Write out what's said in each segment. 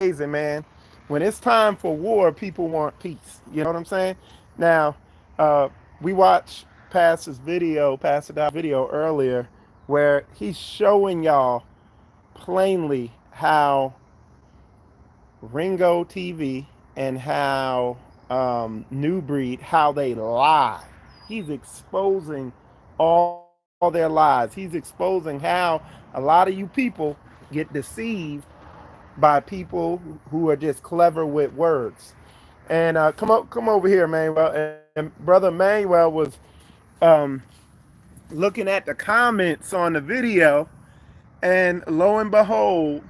amazing, man. When it's time for war, people want peace. You know what I'm saying? Now, uh, we watched Pastor Dow's video earlier, where he's showing y'all plainly how Ringo TV and how New Breed, how they lie. He's exposing all their lies. He's exposing how a lot of you people get deceived by people who are just clever with words. And come over here, Manuel. And brother Manuel was um, looking at the comments on the video, and lo and behold,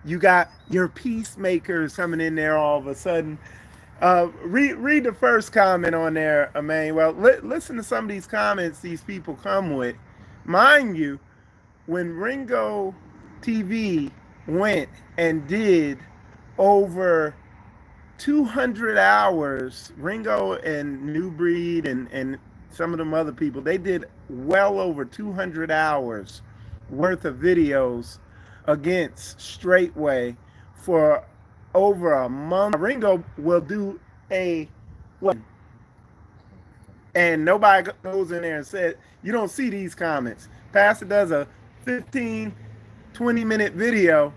you got your peacemakers coming in there all of a sudden. Read the first comment on there, Emmanuel. Listen to some of these comments these people come with. Mind you, when Ringo TV went and did over 200 hours, Ringo and New Breed and some of them other people, they did well over 200 hours worth of videos against Straitway for over a month. Ringo will do a what? And nobody goes in there and said, you don't see these comments. Pastor does a 15, 20-minute video.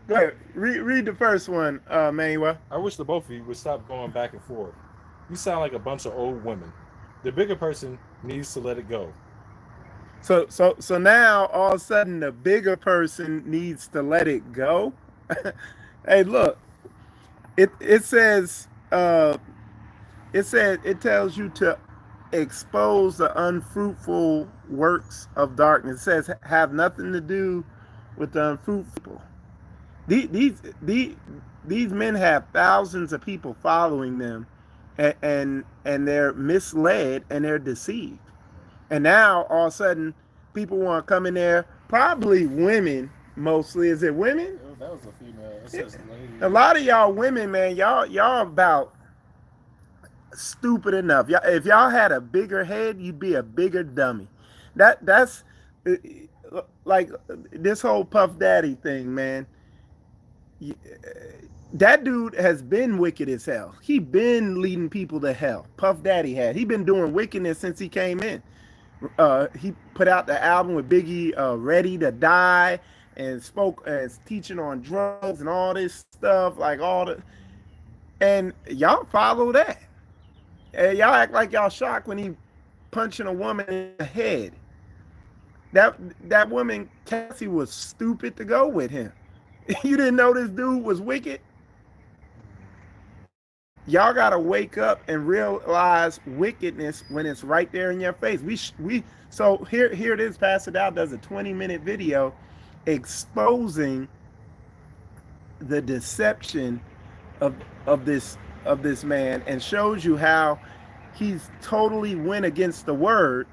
Go ahead, read the first one, Manuel. I wish the both of you would stop going back and forth. You sound like a bunch of old women. The bigger person needs to let it go. So now all of a sudden the bigger person needs to let it go. Hey, look, it says it tells you to expose the unfruitful works of darkness. It says have nothing to do with the unfruitful. These men have thousands of people following them, and they're misled and they're deceived. And now all of a sudden people want to come in there, probably women mostly. Is it women? That was a female. It says lady. A lot of y'all women, man, y'all about stupid enough. If y'all had a bigger head, you'd be a bigger dummy. That's like this whole Puff Daddy thing, man. That dude has been wicked as hell. He been leading people to hell. Puff Daddy had. He been doing wickedness since he came in. He put out the album with Biggie, Ready to Die, and spoke as teaching on drugs and all this stuff, like all the. And y'all follow that. And y'all act like y'all shocked when he punching a woman in the head. That woman, Cassie, was stupid to go with him. You didn't know this dude was wicked? Y'all gotta wake up and realize wickedness when it's right there in your face. So here it is. Pastor Dow does a 20-minute video exposing the deception of this man, and shows you how he's totally went against the word.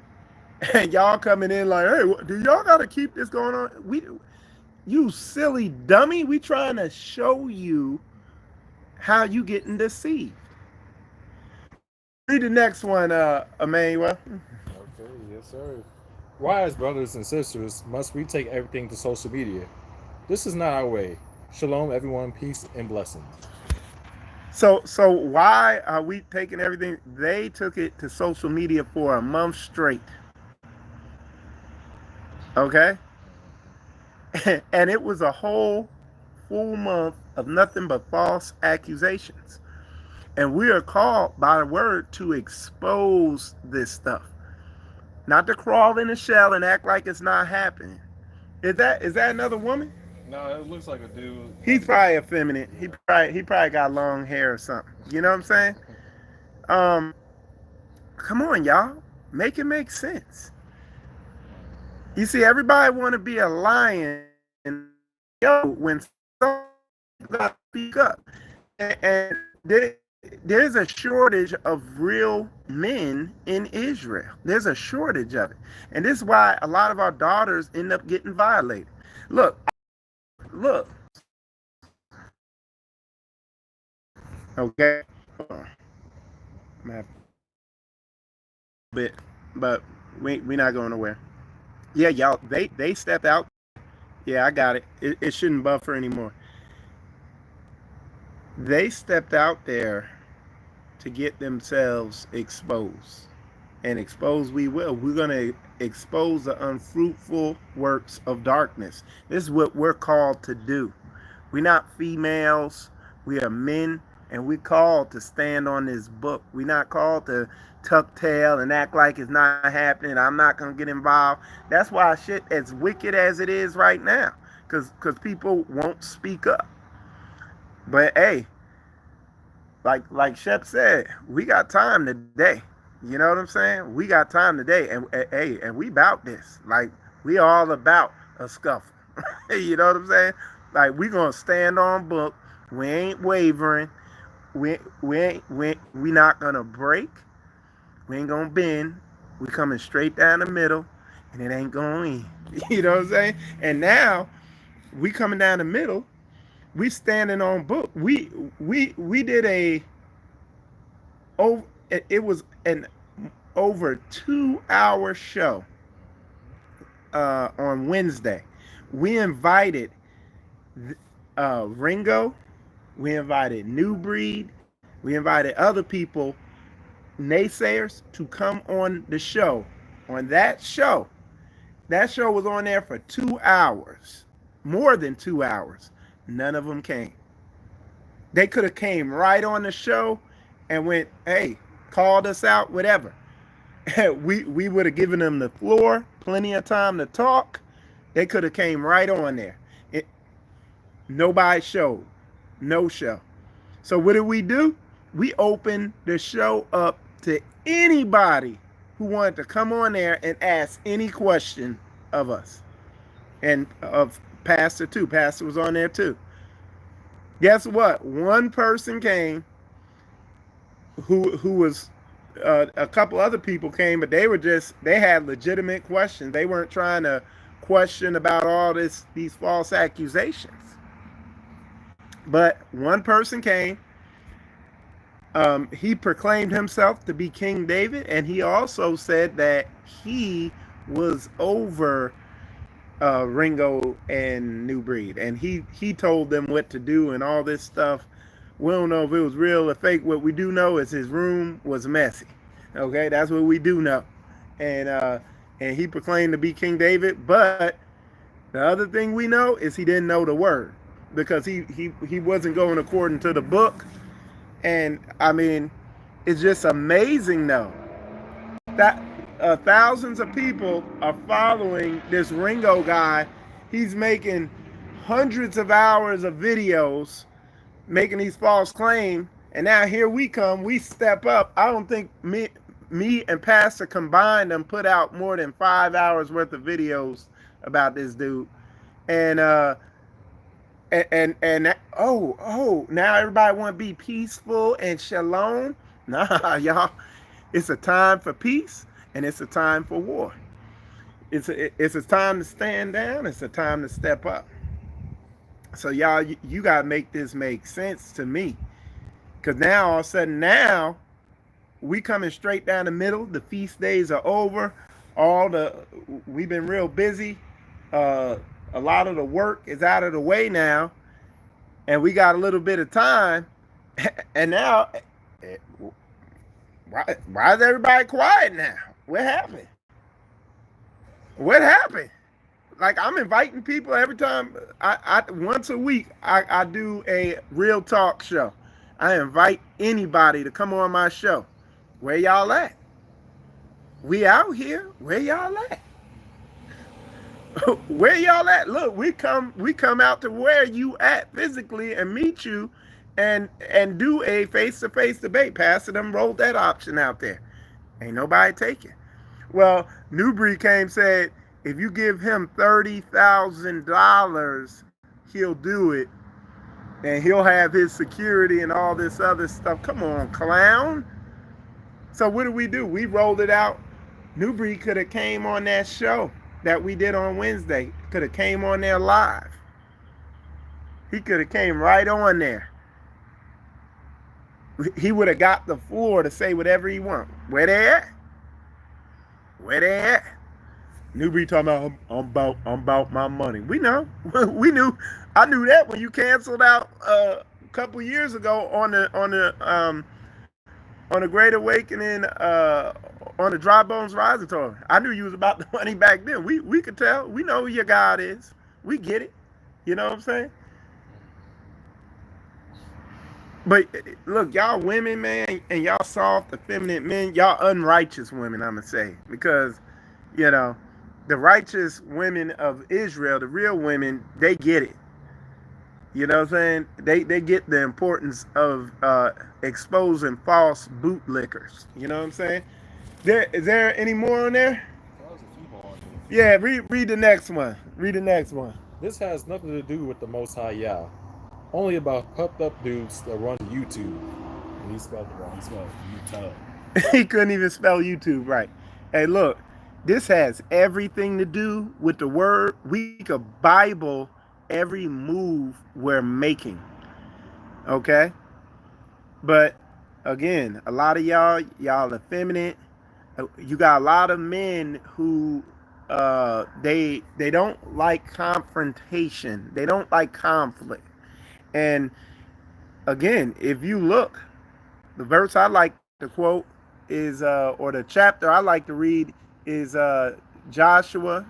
And y'all coming in like, hey, do y'all gotta keep this going on? You silly dummy, we trying to show you how you getting deceived. Read the next one, Emmanuel. Okay, yes, sir. Why, as brothers and sisters, must we take everything to social media? This is not our way. Shalom, everyone, peace and blessings. So why are we taking everything? They took it to social media for a month straight. Okay? And it was a whole full month of nothing but false accusations. And we are called by the word to expose this stuff. Not to crawl in a shell and act like it's not happening. Is that another woman? No, it looks like a dude. He's probably effeminate. He probably got long hair or something. You know what I'm saying? Come on, y'all. Make it make sense. You see, everybody want to be a lion when someone got to speak up. And there's a shortage of real men in Israel. There's a shortage of it. And this is why a lot of our daughters end up getting violated. Look. Okay. I'm having a bit, but we're not going nowhere. Yeah, y'all, they stepped out. Yeah, I got it. It shouldn't buffer anymore. They stepped out there to get themselves exposed. And expose we will. We're going to expose the unfruitful works of darkness. This is what we're called to do. We're not females, we are men, and we're called to stand on this book. We're not called to tuck tail and act like it's not happening. I'm not going to get involved. That's why shit, as wicked as it is right now, because people won't speak up. But hey, like Shep said, we got time today. You know what I'm saying? We got time today, and we about this. Like we all about a scuffle. You know what I'm saying? Like we gonna stand on book. We ain't wavering. We not gonna break. We ain't gonna bend. We coming straight down the middle, and it ain't going in. You know what I'm saying? And now we coming down the middle. We standing on book. We did a oh it was an over 2 hour show on Wednesday. We invited Ringo, we invited New Breed, we invited other people, naysayers, to come on the show. On that show was on there for 2 hours, more than 2 hours. None of them came. They could have came right on the show and went, hey, called us out, whatever. We would have given them the floor, plenty of time to talk. They could have came right on there. Nobody showed. No show. So what did we do? We opened the show up to anybody who wanted to come on there and ask any question of us. And of Pastor too. Pastor was on there too. Guess what? One person came who was a couple other people came, but they had legitimate questions. They weren't trying to question about all these false accusations. But one person came. He proclaimed himself to be King David, and he also said that he was over Ringo and New Breed, and he told them what to do and all this stuff. We don't know if it was real or fake. What we do know is his room was messy. Okay, that's what we do know. And he proclaimed to be King David, but the other thing we know is he didn't know the word, because he wasn't going according to the book. And I mean, it's just amazing though that thousands of people are following this Ringo guy. He's making hundreds of hours of videos making these false claims, and now here we come, we step up. I don't think me and Pastor combined them put out more than 5 hours worth of videos about this dude. And now everybody want to be peaceful and shalom. Nah, y'all, it's a time for peace and it's a time for war. It's a time to stand down. It's a time to step up. So y'all, you gotta make this make sense to me, because now all of a sudden now we coming straight down the middle. The feast days are over. We've been real busy. A lot of the work is out of the way now, and we got a little bit of time. And now, why is everybody quiet now? What happened? What happened? Like, I'm inviting people every time. I once a week I do a real talk show. I invite anybody to come on my show. Where y'all at? We out here. Where y'all at? Where y'all at? Look, we come out to where you at physically and meet you and do a face-to-face debate. Pastor them rolled that option out there. Ain't nobody taking. Well, Newbury came said, if you give him $30,000, he'll do it. And he'll have his security and all this other stuff. Come on, clown. So what do? We rolled it out. Newbury could have came on that show that we did on Wednesday. Could have came on there live. He could have came right on there. He would have got the floor to say whatever he want. Where they at? Where they at? Newbury talking about I'm about my money. We know. We knew. I knew that when you canceled out couple years ago on the Great Awakening on the Dry Bones Rising tour. I knew you was about the money back then. We could tell. We know who your God is. We get it. You know what I'm saying? But look, y'all women, man, and y'all soft, effeminate men, y'all unrighteous women, I'm gonna say, because you know the righteous women of Israel, the real women, they get it. You know what I'm saying? They get the importance of exposing false bootlickers. You know what I'm saying? Is there any more on there? That was a few more on Yeah, read the next one. Read the next one. This has nothing to do with the Most High Yah. Only about puffed up dudes that run YouTube. And he spelled it wrong. He spelled YouTube. He couldn't even spell YouTube right. Hey, look, this has everything to do with the word. We could Bible every move we're making. Okay? But again, a lot of y'all effeminate. You got a lot of men who they don't like confrontation. They don't like conflict. And again, if you look, the verse I like to quote is or the chapter I like to read is Joshua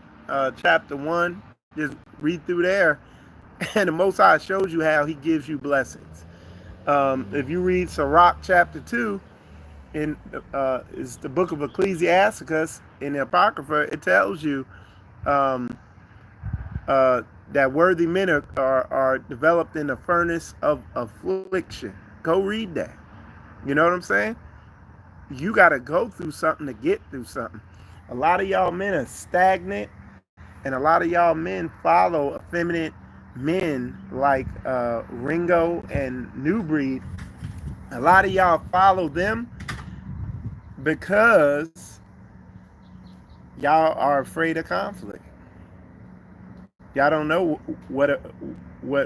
chapter 1. Just read through there, and the Most High shows you how He gives you blessings. If you read Sirach chapter 2, in is the book of Ecclesiasticus in the Apocrypha, it tells you um, that worthy men are developed in the furnace of affliction. Go read that. You know what I'm saying? You got to go through something to get through something. A lot of y'all men are stagnant, and a lot of y'all men follow effeminate men like Ringo and New Breed. A lot of y'all follow them because y'all are afraid of conflict. Y'all don't know what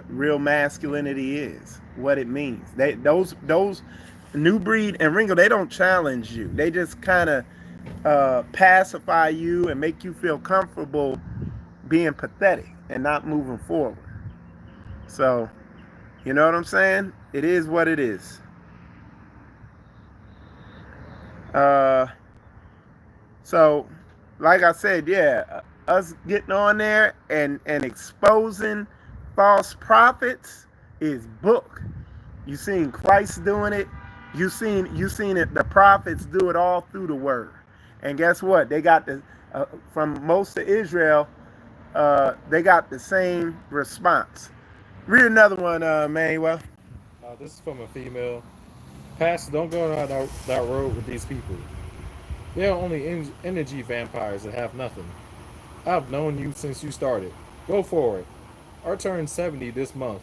real masculinity is, what it means. Those New Breed and Ringo, they don't challenge you. They just kind of pacify you and make you feel comfortable being pathetic and not moving forward. So, you know what I'm saying? It is what it is. So, like I said, yeah, us getting on there and exposing false prophets is book. You seen Christ doing it. You seen it. The prophets do it all through the word. And guess what? They got the from most of Israel. They got the same response. Read another one, Manuel. This is from a female. Pastor, don't go down that road with these people. They are only energy vampires that have nothing. I've known you since you started. Go for it. I turned 70 this month,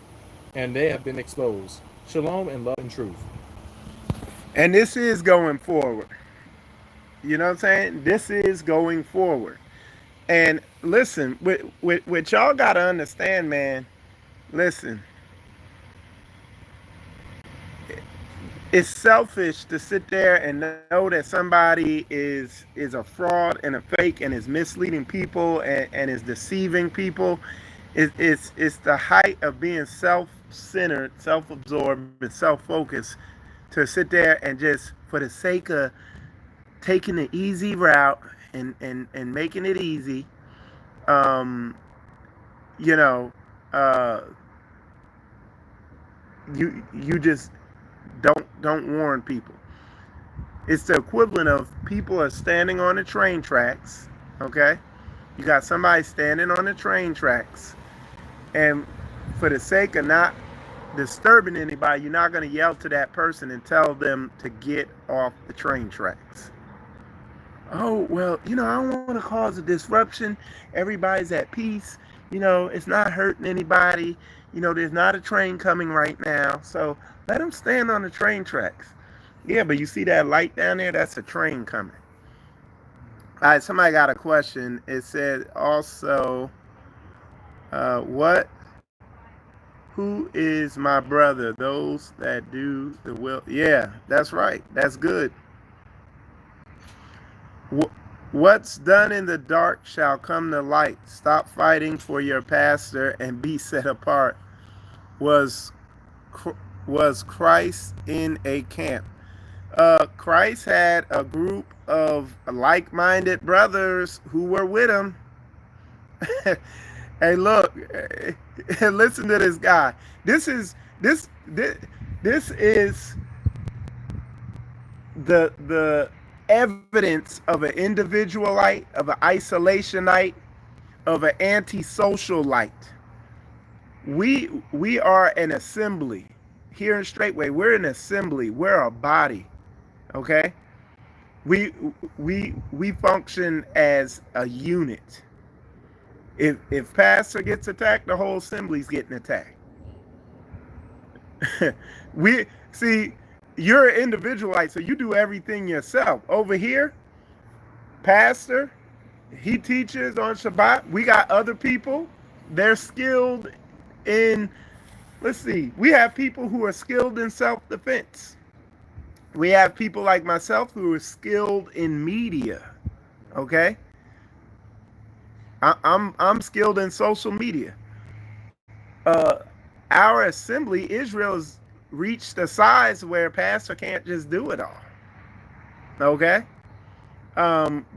and they have been exposed. Shalom and love and truth. And this is going forward. You know what I'm saying? This is going forward. And listen, what y'all got to understand, man. Listen, it's selfish to sit there and know that somebody is a fraud and a fake and is misleading people and is deceiving people. It's the height of being self-centered, self-absorbed, and self-focused to sit there and just for the sake of taking the easy route and making it easy, um, you know, uh, you just don't warn people. It's the equivalent of people are standing on the train tracks. Okay, you got somebody standing on the train tracks, and for the sake of not disturbing anybody, you're not going to yell to that person and tell them to get off the train tracks. Oh, well, I don't want to cause a disruption. Everybody's at peace. It's not hurting anybody. There's not a train coming right now. So let them stand on the train tracks. Yeah, but you see that light down there? That's a train coming. All right, somebody got a question. It said also, who is my brother? Those that do the will. Yeah, that's right. That's good. What's done in the dark shall come to light. Stop fighting for your pastor and be set apart. Was was Christ in a camp? Christ had a group of like-minded brothers who were with him. Hey, look, listen to this guy. This is this is the evidence of an individualite, of an isolationite, of an antisocial light. We are an assembly here in Straitway. We're an assembly. We're a body. Okay. We function as a unit. If pastor gets attacked, the whole assembly's getting attacked. We see you're an individualite, so you do everything yourself. Over here, pastor, he teaches on Shabbat. We got other people. They're skilled in, let's see, we have people who are skilled in self-defense. We have people like myself who are skilled in media. Okay? I'm skilled in social media. Our assembly, Israel, has reached a size where a pastor can't just do it all. Okay?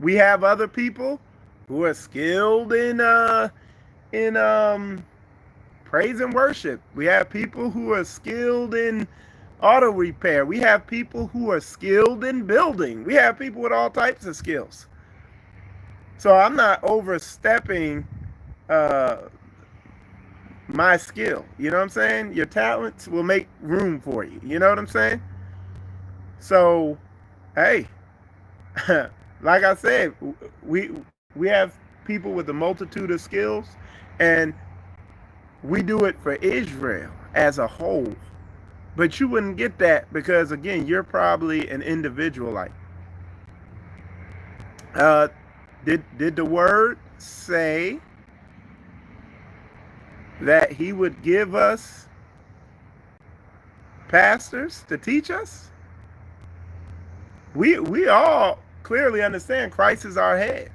We have other people who are skilled in praise and worship. We have people who are skilled in auto repair. We have people who are skilled in building. We have people with all types of skills. So I'm not overstepping my skill. You know what I'm saying? Your talents will make room for you. You know what I'm saying? So, hey, like I said, we have people with a multitude of skills, and we do it for Israel as a whole. But you wouldn't get that because, again, you're probably an individualite. Did the word say that he would give us pastors to teach us? We all clearly understand Christ is our head.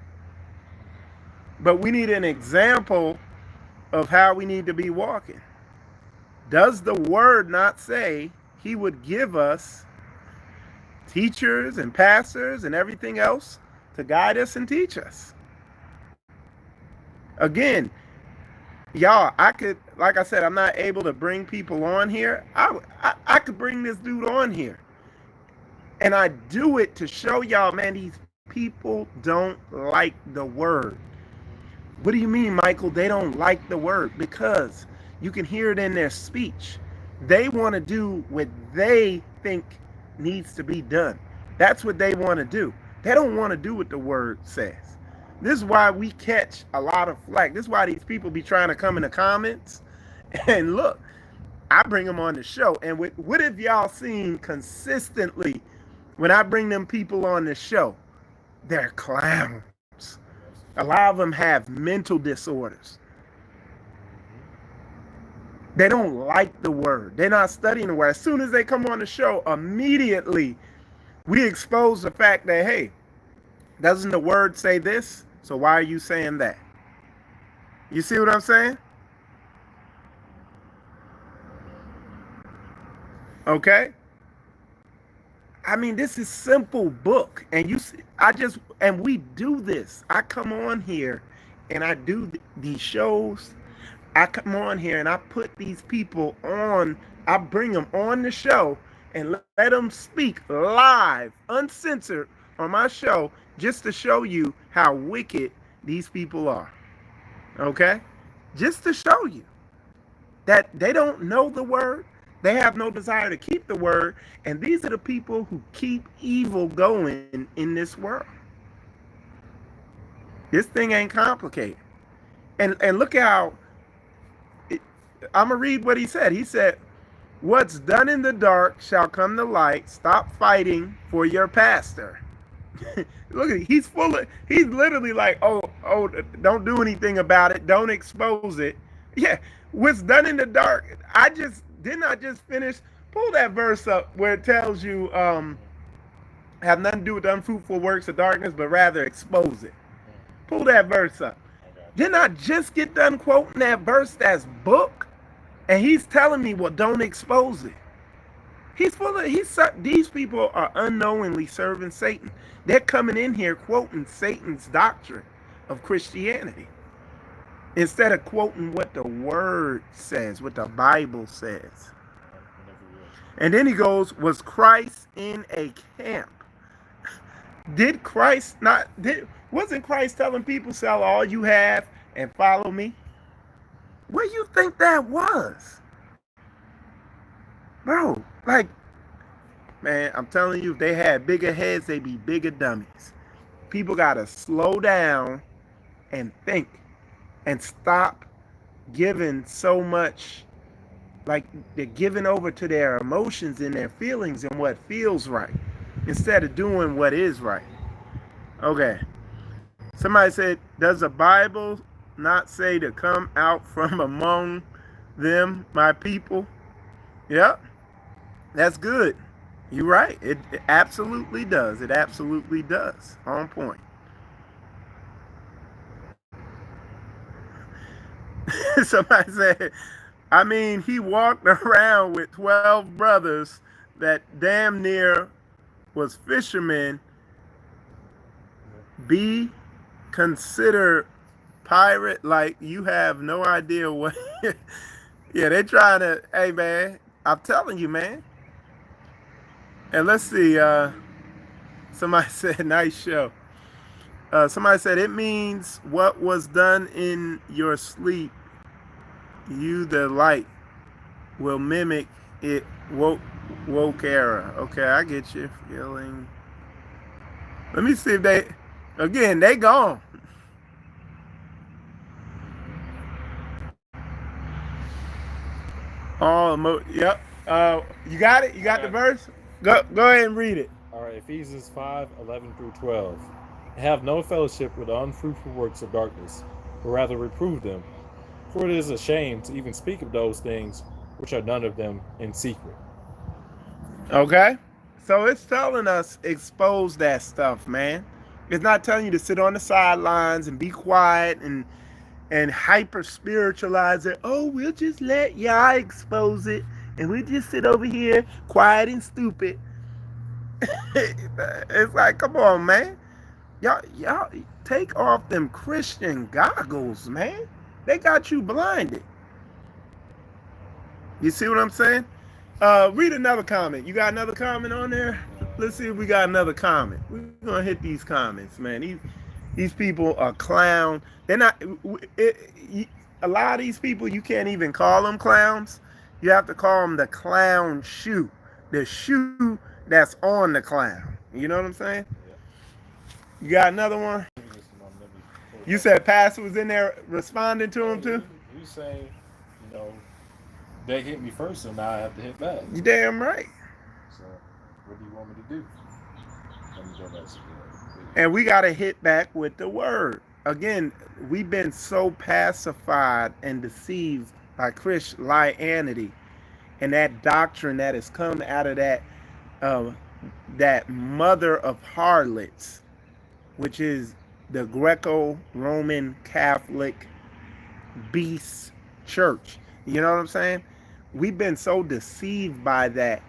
But we need an example of how we need to be walking. Does the word not say he would give us teachers and pastors and everything else to guide us and teach us? Again, y'all, I could, like I said, I'm not able to bring people on here. I could bring this dude on here. And I do it to show y'all, man, these people don't like the word. What do you mean, Michael? They don't like the word? Because you can hear it in their speech. They want to do what they think needs to be done. That's what they want to do. They don't want to do what the word says. This is why we catch a lot of flack. This is why these people be trying to come in the comments. And look, I bring them on the show. And what have y'all seen consistently when I bring them people on the show? They're clowns. A lot of them have mental disorders. They don't like the word. They're not studying the word. As soon as they come on the show, immediately we expose the fact that, hey, doesn't the word say this? So why are you saying that? You see what I'm saying? Okay? I mean, this is simple book. And we do this. I come on here and I do these shows. I come on here and I put these people on. I bring them on the show and let them speak live, uncensored on my show just to show you how wicked these people are. Okay? Just to show you that they don't know the word. They have no desire to keep the word. And these are the people who keep evil going in this world. This thing ain't complicated. And look how, I'm going to read what he said. He said, what's done in the dark shall come to light. Stop fighting for your pastor. Look at it. He's literally like, oh, don't do anything about it. Don't expose it. Yeah. What's done in the dark. Didn't I just finish? Pull that verse up where it tells you, have nothing to do with the unfruitful works of darkness, but rather expose it. Pull that verse up. Okay. Didn't I just get done quoting that verse that's book? And he's telling me, well, don't expose it. He's full of these people are unknowingly serving Satan. They're coming in here quoting Satan's doctrine of Christianity instead of quoting what the word says, what the Bible says. And then he goes, was Christ in a camp? Did Christ not wasn't Christ telling people sell all you have and follow me? What do you think that was? Bro, like, man, I'm telling you, if they had bigger heads, they'd be bigger dummies. People gotta slow down and think and stop giving so much, like they're giving over to their emotions and their feelings and what feels right instead of doing what is right. Okay. Somebody said, does the Bible not say to come out from among them, my people? Yep, that's good. You're right. It absolutely does. It absolutely does. On point. Somebody said, I mean, he walked around with 12 brothers that damn near was fishermen. Be considered pirate, like you have no idea what. Yeah, they trying to, hey man, I'm telling you, man. And let's see, somebody said, nice show. Somebody said, it means what was done in your sleep, you the light will mimic it woke era. Okay, I get you. Feeling. Let me see if they gone. Oh, yep. You got it? You got the verse? Go ahead and read it. All right, Ephesians 5:11 through 12. Have no fellowship with the unfruitful works of darkness, but rather reprove them. For it is a shame to even speak of those things which are none of them in secret. Okay? So it's telling us expose that stuff, man. It's not telling you to sit on the sidelines and be quiet and hyper spiritualize it. Oh, we'll just let y'all expose it and we just sit over here quiet and stupid. It's like, come on, man. Y'all take off them Christian goggles, man. They got you blinded. You see what I'm saying? Read another comment. You got another comment on there? Let's see if we got another comment. We're gonna hit these comments, man. These people are clown. They're not. A lot of these people, you can't even call them clowns. You have to call them the clown shoe, the shoe that's on the clown. You know what I'm saying? You got another one? You said Pastor was in there responding to him too? You say, they hit me first, so now I have to hit back. You damn right. So, what do you want me to do? Let me go back to and we got to hit back with the word. Again, we've been so pacified and deceived by Christianity and that doctrine that has come out of that mother of harlots, which is the Greco-Roman Catholic beast church. You know what I'm saying? We've been so deceived by that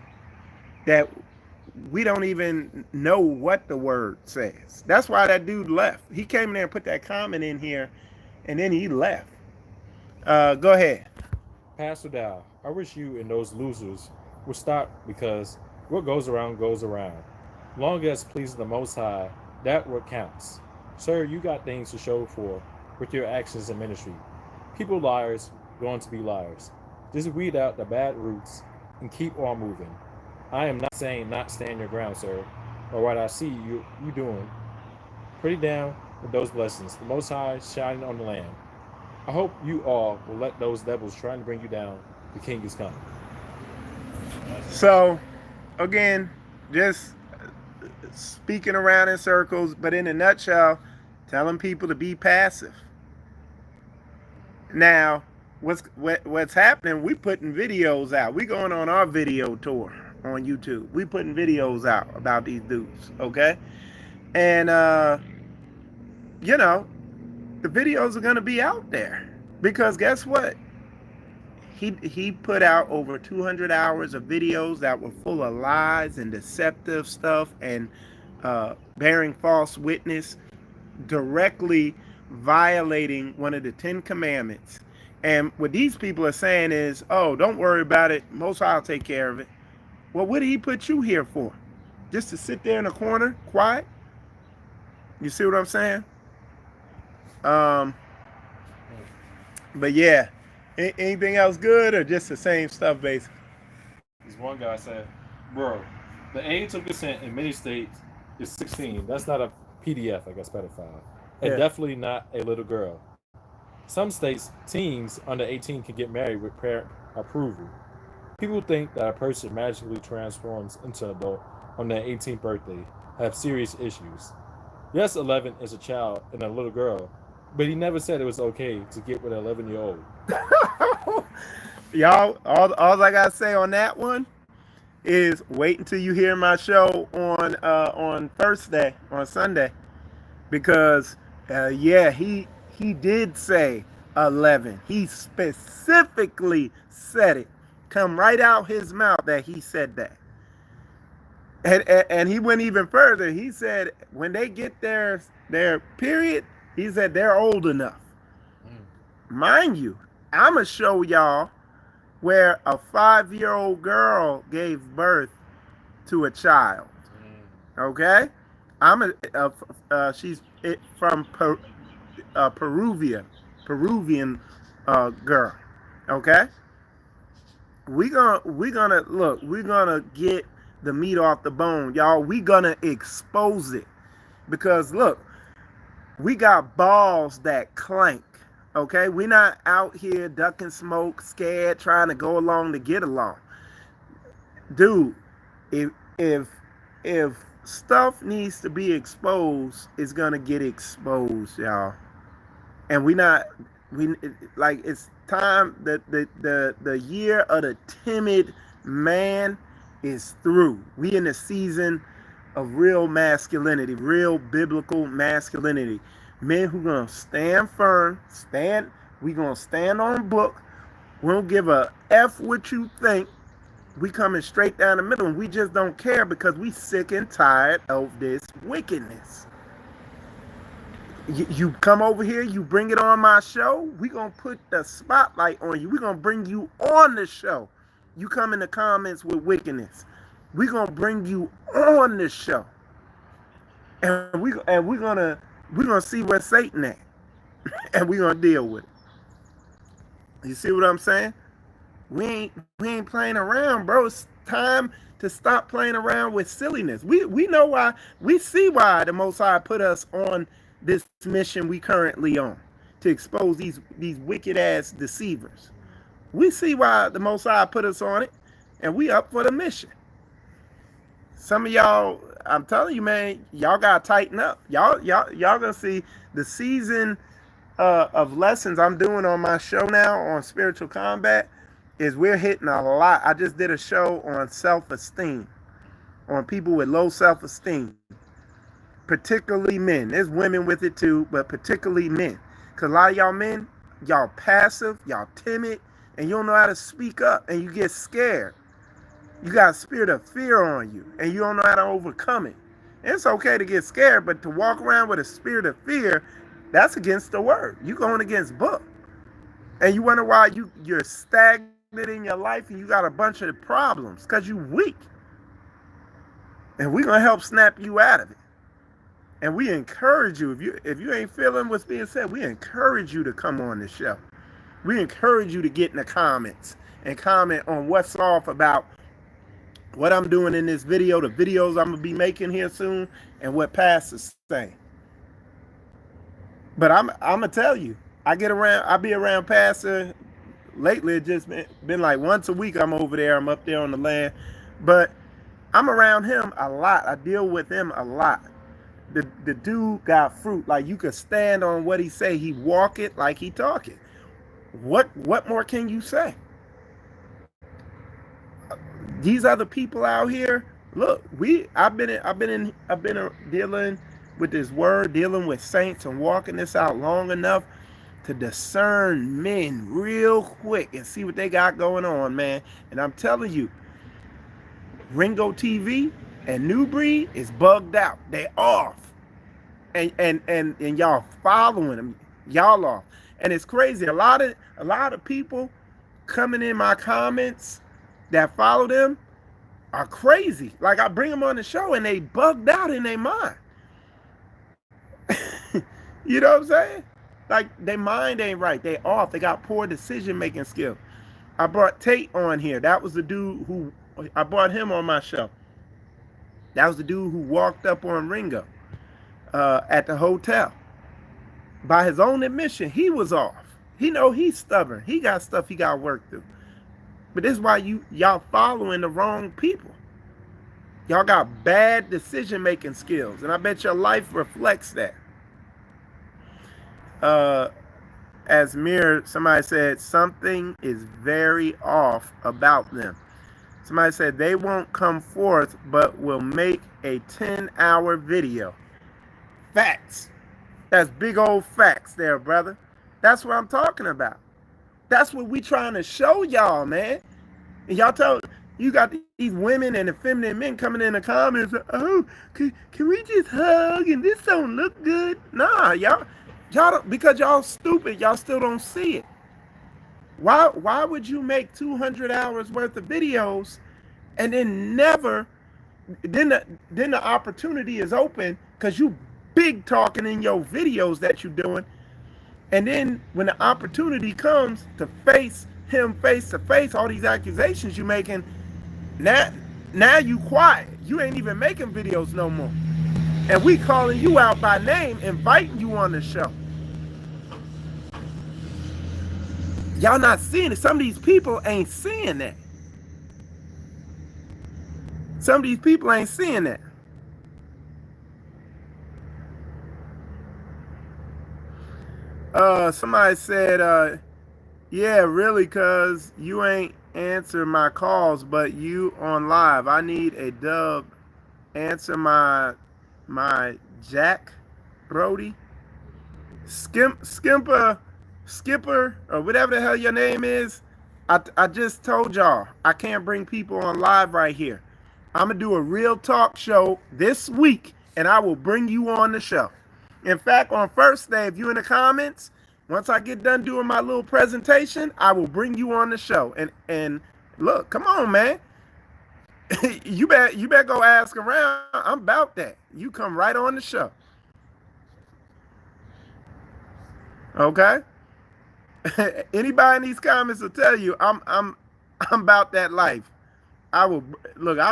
we don't even know what the word says. That's why that dude left. He came in there and put that comment in here, and then he left. Go ahead. Pastor Dow, I wish you and those losers would stop, because what goes around goes around. Long as pleases the Most High, that what counts. Sir, you got things to show for with your actions in ministry. People liars going to be liars. Just weed out the bad roots and keep on moving. I am not saying not stand your ground, sir, or what I see you doing. Pretty down with those blessings. The Most High shining on the land. I hope you all will let those devils trying to bring you down. The King is coming. So, again, just speaking around in circles, but in a nutshell, telling people to be passive. Now, what's happening? We putting videos out. We going on our video tour on YouTube. We putting videos out about these dudes, okay? And the videos are gonna be out there because guess what? he put out over 200 hours of videos that were full of lies and deceptive stuff and bearing false witness, directly violating one of the 10 commandments. And what these people are saying is, oh, don't worry about it, most High will take care of it. Well, what did he put you here for? Just to sit there in a corner quiet? You see what I'm saying? um but yeah, anything else good or just the same stuff basically? This one guy said, "Bro, the age of consent in many states is 16. That's not a PDF, I guess, pedophile, and Yeah. definitely not a little girl. Some states, teens under 18 can get married with parent approval. People think that a person magically transforms into an adult on their 18th birthday have serious issues. Yes, 11 is a child and a little girl, but he never said it was okay to get with an 11-year-old. Y'all, all I gotta say on that one is wait until you hear my show on Thursday, on Sunday, because yeah, he did say 11. He specifically said it. Come right out his mouth that he said that. And he went even further. He said when they get their period, he said they're old enough. Mind you, I'ma show y'all where a 5-year-old girl gave birth to a child. Okay, she's from Peruvian girl. Okay, we're gonna get the meat off the bone, y'all. We gonna expose it because look, we got balls that clank. Okay, we're not out here ducking smoke, scared, trying to go along to get along, dude. If stuff needs to be exposed, it's gonna get exposed, y'all. And we like it's time that the year of the timid man is through. We in the season of real masculinity, real biblical masculinity. Men who gonna stand firm, we gonna stand on book. We don't give a F what you think. We coming straight down the middle, and we just don't care because we sick and tired of this wickedness. You come over here, you bring it on my show, we gonna put the spotlight on you. We gonna bring you on the show. You come in the comments with wickedness, we gonna bring you on the show, and we're gonna see where Satan at, and we're gonna deal with it. You see what I'm saying? We ain't playing around, bro. It's time to stop playing around with silliness. We know why. We see why the Most High put us on this mission we currently on, to expose these wicked ass deceivers. We see why the Most High put us on it, and we up for the mission. Some of y'all, I'm telling you, man, y'all gotta tighten up. Y'all gonna see the season of lessons I'm doing on my show now on spiritual combat is we're hitting a lot. I just did a show on self-esteem, on people with low self-esteem, particularly men. There's women with it too, but particularly men. Because a lot of y'all men, y'all passive, y'all timid, and you don't know how to speak up, and you get scared. You got a spirit of fear on you, and you don't know how to overcome it. And it's okay to get scared, but to walk around with a spirit of fear, that's against the word. You going against book. And you wonder why you're stagnant in your life and you got a bunch of problems, because you weak. And we're going to help snap you out of it. And we encourage you, if you ain't feeling what's being said, we encourage you to come on the show. We encourage you to get in the comments and comment on what's off about what I'm doing in this video, the videos I'm going to be making here soon, and what Pastor's saying. But I'm going to tell you, I be around Pastor. Lately, it's just been like once a week I'm over there. I'm up there on the land. But I'm around him a lot. I deal with him a lot. The dude got fruit. Like, you could stand on what he say. He walk it like he talk it. What more can you say? These other people out here, look, I've been dealing with this word, dealing with saints and walking this out long enough to discern men real quick and see what they got going on, man. And I'm telling you, Ringo TV and New Breed is bugged out. They off. And y'all following them. Y'all off. And it's crazy. A lot of people coming in my comments that follow them are crazy. Like, I bring them on the show and they bugged out in their mind. You know what I'm saying? Like, their mind ain't right. They off. They got poor decision making skill. I brought Tate on here. That was the dude who I brought him on my show. That was the dude who walked up on Ringo at the hotel. By his own admission, he was off. He know he's stubborn. He got stuff he got to work through. But this is why y'all following the wrong people. Y'all got bad decision making skills, and I bet your life reflects that. As Mir, somebody said something is very off about them. Somebody said they won't come forth, but will make a 10-hour video. Facts. That's big old facts there, brother. That's what I'm talking about. That's what we trying to show y'all, man. And y'all you got these women and effeminate men coming in the comments. Oh, can we just hug and this don't look good? Nah, y'all don't, because y'all stupid. Y'all still don't see it. Why would you make 200 hours worth of videos and then then the opportunity is open because you big talking in your videos that you're doing, and then when the opportunity comes to face him face to face, all these accusations you making, now you quiet. You ain't even making videos no more, and we calling you out by name, inviting you on the show. Y'all not seeing it. Some of these people ain't seeing that. Some of these people ain't seeing that. Somebody said, yeah, really, cuz you ain't answer my calls, but you on live. I need a dub. Answer my Jack Brody. Skipper, or whatever the hell your name is. I just told y'all, I can't bring people on live right here. I'm going to do a real talk show this week, and I will bring you on the show. In fact, on first day, if you're in the comments, once I get done doing my little presentation, I will bring you on the show. And look, come on, man. you better go ask around. I'm about that. You come right on the show. Okay? Anybody in these comments will tell you I'm about that life. I'll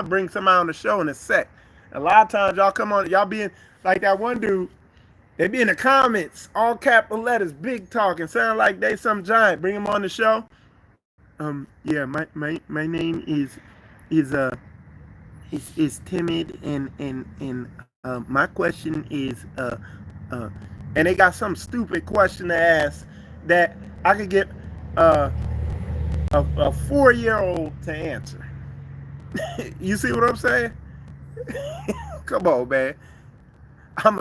bring somebody on the show in a sec. A lot of times y'all come on, y'all being like that one dude. They be in the comments, all capital letters, big talking, sound like they some giant. Bring them on the show. Yeah, my name is timid, and my question is and they got some stupid question to ask that I could get a 4-year-old to answer. You see what I'm saying? Come on, man.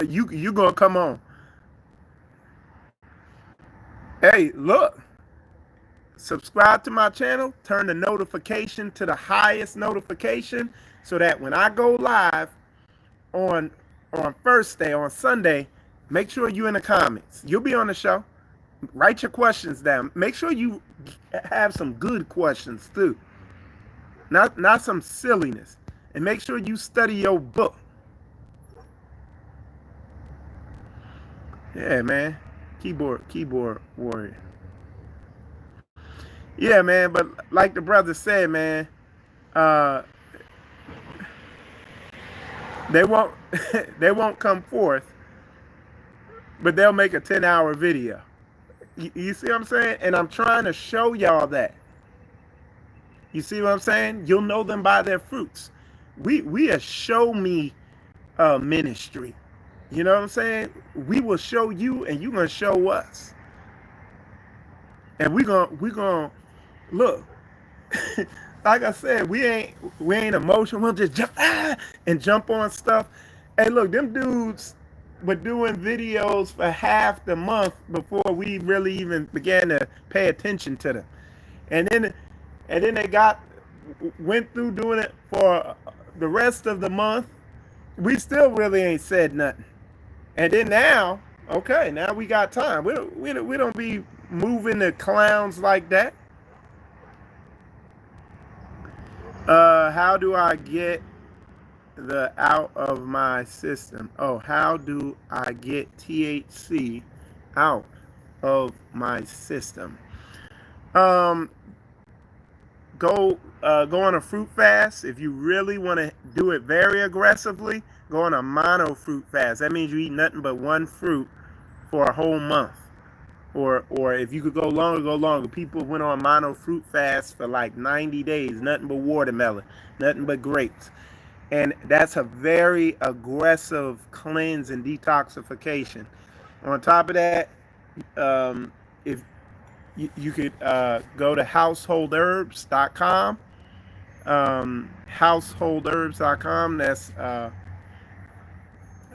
You gonna come on. Hey, look. Subscribe to my channel. Turn the notification to the highest notification so that when I go live on first day, on Sunday, make sure you in the comments. You'll be on the show. Write your questions down. Make sure you have some good questions too. Not some silliness. And make sure you study your book. Yeah, man. Keyboard warrior. Yeah, man, but like the brother said, man, they won't come forth, but they'll make a 10-hour video. You see what I'm saying? And I'm trying to show y'all that. You see what I'm saying? You'll know them by their fruits. We a show me ministry. You know what I'm saying? We will show you, and you're gonna show us. And we gonna look. Like I said, we ain't emotional. We'll just jump and jump on stuff. Hey, look, them dudes were doing videos for half the month before we really even began to pay attention to them. And then they got went through doing it for the rest of the month. We still really ain't said nothing. And then now, okay, now we got time. We don't be moving the clowns like that. How do I get the out of my system? Oh, how do I get THC out of my system? Um, go on a fruit fast. If you really want to do it very aggressively, go on a mono fruit fast. That means you eat nothing but one fruit for a whole month. Or if you could go longer, go longer. People went on mono fruit fast for like 90 days, nothing but watermelon, nothing but grapes. And that's a very aggressive cleanse and detoxification. On top of that, if you could go to householdherbs.com, householdherbs.com. That's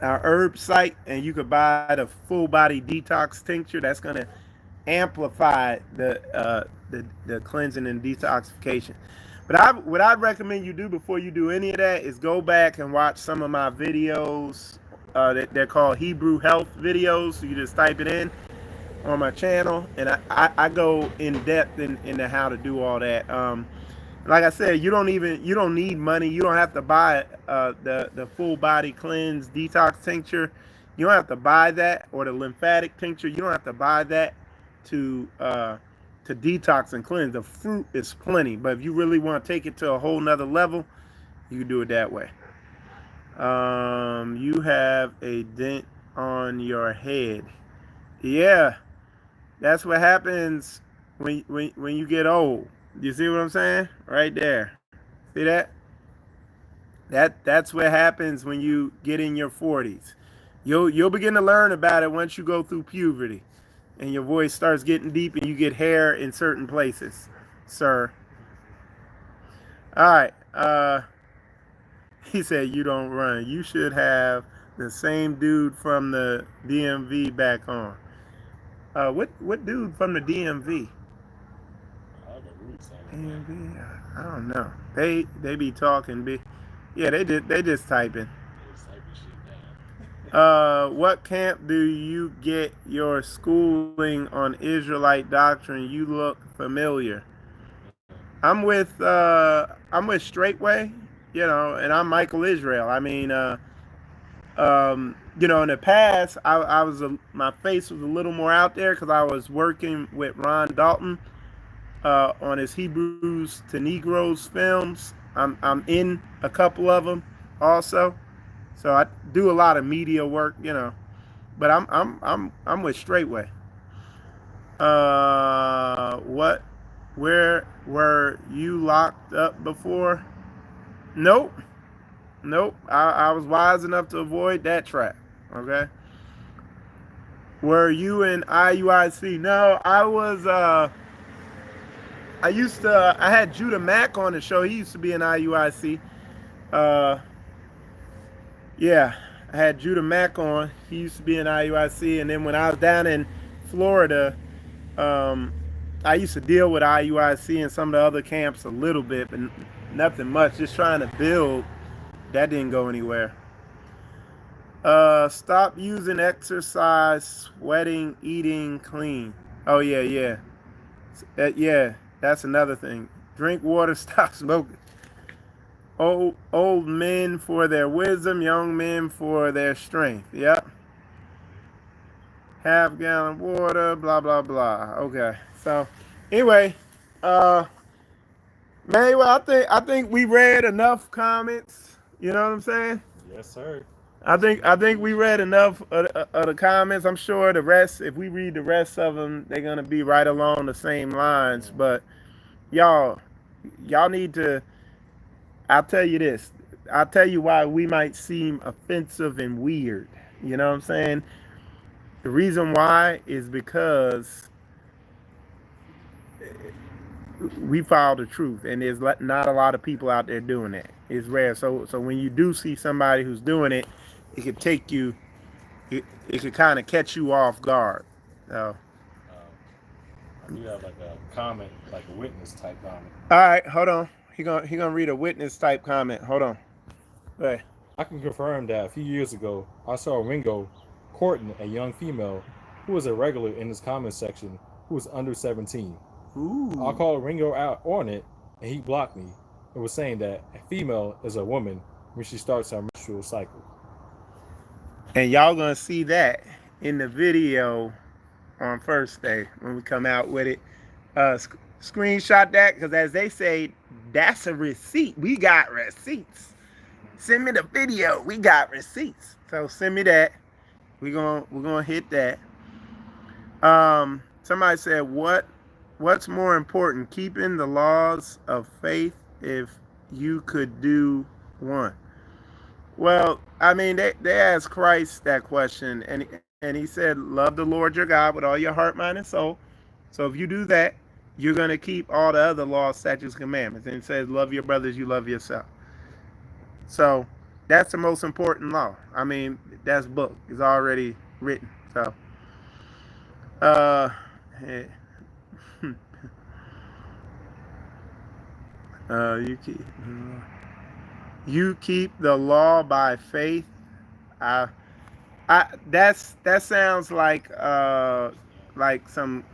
our herb site, and you could buy the full body detox tincture. That's going to amplify the cleansing and detoxification. But what I'd recommend you do before you do any of that is go back and watch some of my videos. They're called Hebrew Health videos. So you just type it in on my channel, and I go in depth into how to do all that. Like I said, you don't need money. You don't have to buy the full body cleanse detox tincture. You don't have to buy that, or the lymphatic tincture. You don't have to buy that to detox and cleanse. The fruit is plenty, but if you really want to take it to a whole nother level, you can do it that way. You have a dent on your head. Yeah, that's what happens when you get old. You see what I'm saying? Right there. See that? That's what happens when you get in your 40s. You'll begin to learn about it once you go through puberty, and your voice starts getting deep, and you get hair in certain places, sir. All right. He said you don't run. You should have the same dude from the DMV back on. What dude from the DMV? DMV? I don't know. They be talking. Yeah, they just typing. What camp do you get your schooling on Israelite doctrine? You look familiar. I'm with Straitway, and I'm Michael Israel. I mean, in the past, my face was a little more out there because I was working with Ron Dalton on his Hebrews to Negroes films. I'm in a couple of them also, so I do a lot of media work, But I'm with Straitway. What? Where were you locked up before? Nope. I was wise enough to avoid that trap. Okay. Were you in IUIC? No, I was. I had Judah Mack on the show. He used to be in IUIC. Yeah, I had Judah Mack on. He used to be in IUIC, and then when I was down in Florida, I used to deal with IUIC and some of the other camps a little bit, but nothing much. Just trying to build. That didn't go anywhere. Stop using exercise, sweating, eating clean. Oh yeah. Yeah, that's another thing. Drink water, stop smoking. Old men for their wisdom, young men for their strength. Yep. Half-gallon water, blah blah blah. Okay. So anyway, Manuel, I think we read enough comments. You know what I'm saying? Yes, sir. I think we read enough of the comments. I'm sure the rest, if we read the rest of them, they're gonna be right along the same lines. But y'all need to. I'll tell you this. I'll tell you why we might seem offensive and weird. You know what I'm saying? The reason why is because we follow the truth, and there's not a lot of people out there doing that. It's rare. So when you do see somebody who's doing it, it could take you it could kind of catch you off guard. So, I do have like a comment, like a witness type comment. all right, hold on. He gonna read a witness type comment. Hold on. Hey. I can confirm that a few years ago, I saw Ringo courting a young female who was a regular in his comment section who was under 17. I Ooh. called Ringo out on it, and he blocked me and was saying that a female is a woman when she starts her menstrual cycle. And y'all gonna see that in the video on first day when we come out with it. Screenshot that, because as they say, that's a receipt. We got receipts. Send me the video. We got receipts. So send me that. We're gonna hit that. Somebody said, what's more important, keeping the laws of faith if you could do one? Well, I mean, they asked Christ that question, and he said, love the Lord your God with all your heart, mind, and soul. So if you do that, you're going to keep all the other laws, statutes, commandments. And it says, love your brothers, you love yourself. So that's the most important law. I mean, that's book. It's already written. So, hey. You keep the law by faith. I that sounds like some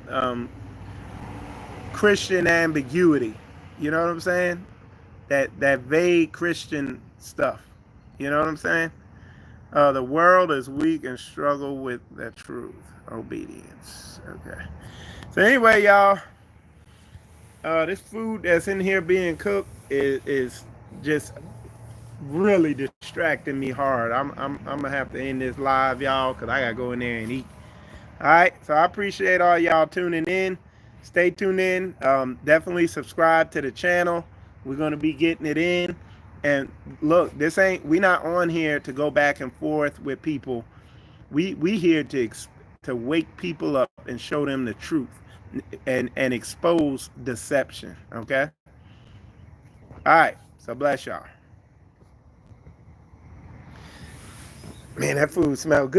um, Christian ambiguity. You know what I'm saying? That vague Christian stuff. You know what I'm saying? The world is weak and struggle with the truth. Obedience. Okay. So anyway, y'all, this food that's in here being cooked is just really distracting me hard. I'm gonna have to end this live, y'all, because I gotta go in there and eat. All right. So I appreciate all y'all tuning in. Stay tuned in. Definitely subscribe to the channel. We're gonna be getting it in. And look, we not on here to go back and forth with people. We here to wake people up and show them the truth and expose deception. Okay. All right. So bless y'all. Man, that food smelled good.